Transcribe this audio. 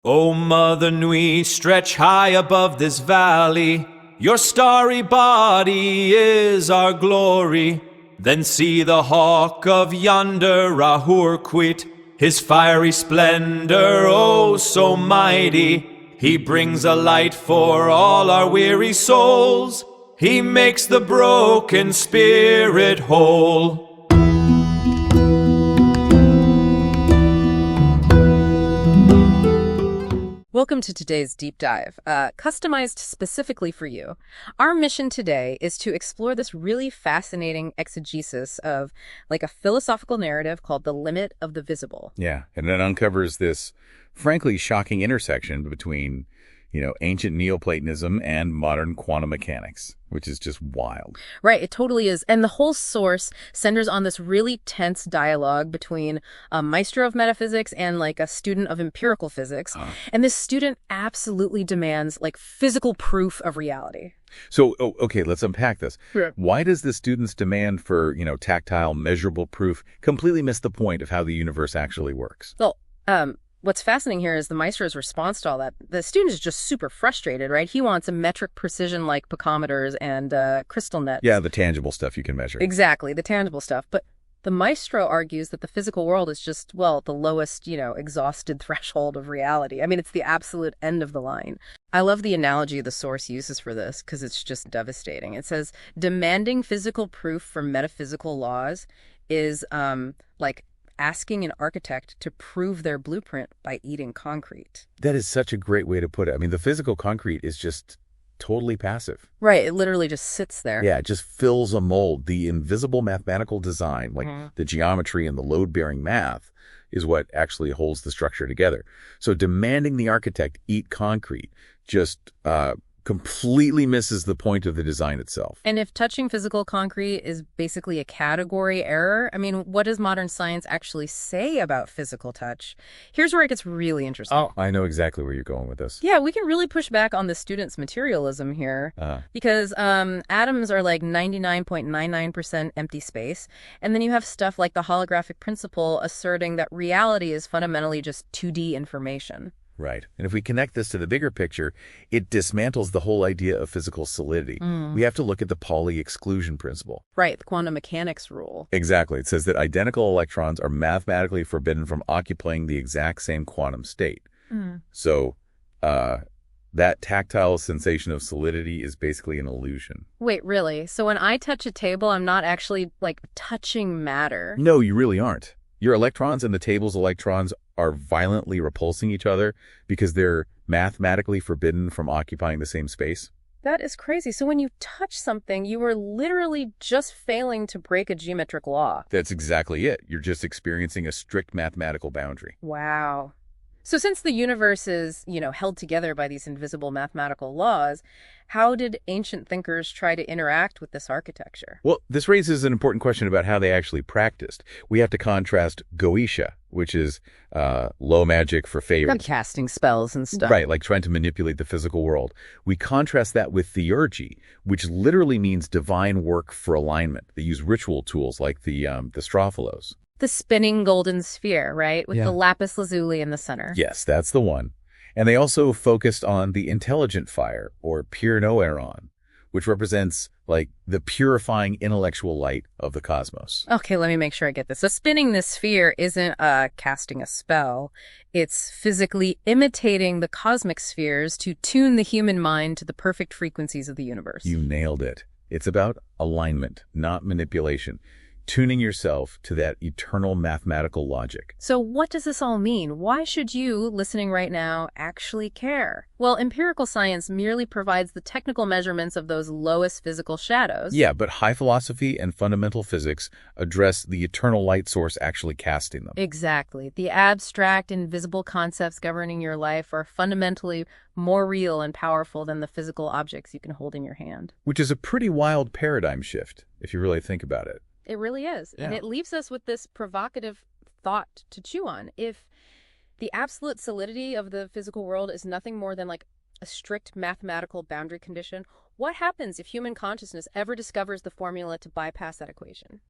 O Mother Nui, stretch high above this valley. Your starry body is our glory. Then see the hawk of yonder Rahur quit, his fiery splendor, oh so mighty. He brings a light for all our weary souls. He makes the broken spirit whole. Welcome to today's deep dive, customized specifically for you. Our mission today is to explore this really fascinating exegesis of like a philosophical narrative called The Limit of the Visible. Yeah, and it uncovers this frankly shocking intersection between, ancient Neoplatonism and modern quantum mechanics, which is just wild. Right, it totally is. And the whole source centers on this really tense dialogue between a maestro of metaphysics and like a student of empirical physics. And this student absolutely demands like physical proof of reality. So, okay, let's unpack this. Yeah. Why does the student's demand for, tactile, measurable proof completely miss the point of how the universe actually works? Well, what's fascinating here is the maestro's response to all that. The student is just super frustrated, right? He wants a metric precision like picometers and crystal nets. Yeah, the tangible stuff you can measure. Exactly, the tangible stuff. But the maestro argues that the physical world is just, well, the lowest, exhausted threshold of reality. I mean, it's the absolute end of the line. I love the analogy the source uses for this because it's just devastating. It says, demanding physical proof for metaphysical laws is like asking an architect to prove their blueprint by eating concrete. That is such a great way to put it. I mean, the physical concrete is just totally passive. Right, it literally just sits there. Yeah, it just fills a mold. The invisible mathematical design, like the geometry and the load-bearing math, is what actually holds the structure together. So demanding the architect eat concrete just completely misses the point of the design itself. And if touching physical concrete is basically a category error, I mean, what does modern science actually say about physical touch? Here's where it gets really interesting. Oh, I know exactly where you're going with this. Yeah, we can really push back on the student's materialism here because atoms are like 99.99% empty space. And then you have stuff like the holographic principle asserting that reality is fundamentally just 2D information. Right. And if we connect this to the bigger picture, it dismantles the whole idea of physical solidity. We have to look at the Pauli exclusion principle. Right, the quantum mechanics rule. Exactly. It says that identical electrons are mathematically forbidden from occupying the exact same quantum state. So that tactile sensation of solidity is basically an illusion. Wait, really? So when I touch a table, I'm not actually like touching matter? No, you really aren't. Your electrons and the table's electrons are violently repulsing each other because they're mathematically forbidden from occupying the same space. That is crazy. So when you touch something, you are literally just failing to break a geometric law. That's exactly it. You're just experiencing a strict mathematical boundary. Wow. So since the universe is, held together by these invisible mathematical laws, how did ancient thinkers try to interact with this architecture? Well, this raises an important question about how they actually practiced. We have to contrast Goetia, which is low magic for favors. Like casting spells and stuff. Right, like trying to manipulate the physical world. We contrast that with theurgy, which literally means divine work for alignment. They use ritual tools like the strophalos. The spinning golden sphere, right? With the lapis lazuli in the center. Yes, that's the one. And they also focused on the intelligent fire, or pure noeron, which represents like the purifying intellectual light of the cosmos. Okay, let me make sure I get this. So spinning this sphere isn't casting a spell. It's physically imitating the cosmic spheres to tune the human mind to the perfect frequencies of the universe. You nailed it. It's about alignment, not manipulation. Tuning yourself to that eternal mathematical logic. So what does this all mean? Why should you, listening right now, actually care? Well, empirical science merely provides the technical measurements of those lowest physical shadows. Yeah, but high philosophy and fundamental physics address the eternal light source actually casting them. Exactly. The abstract, invisible concepts governing your life are fundamentally more real and powerful than the physical objects you can hold in your hand. Which is a pretty wild paradigm shift, if you really think about it. It really is. Yeah. And it leaves us with this provocative thought to chew on. If the absolute solidity of the physical world is nothing more than like a strict mathematical boundary condition, what happens if human consciousness ever discovers the formula to bypass that equation?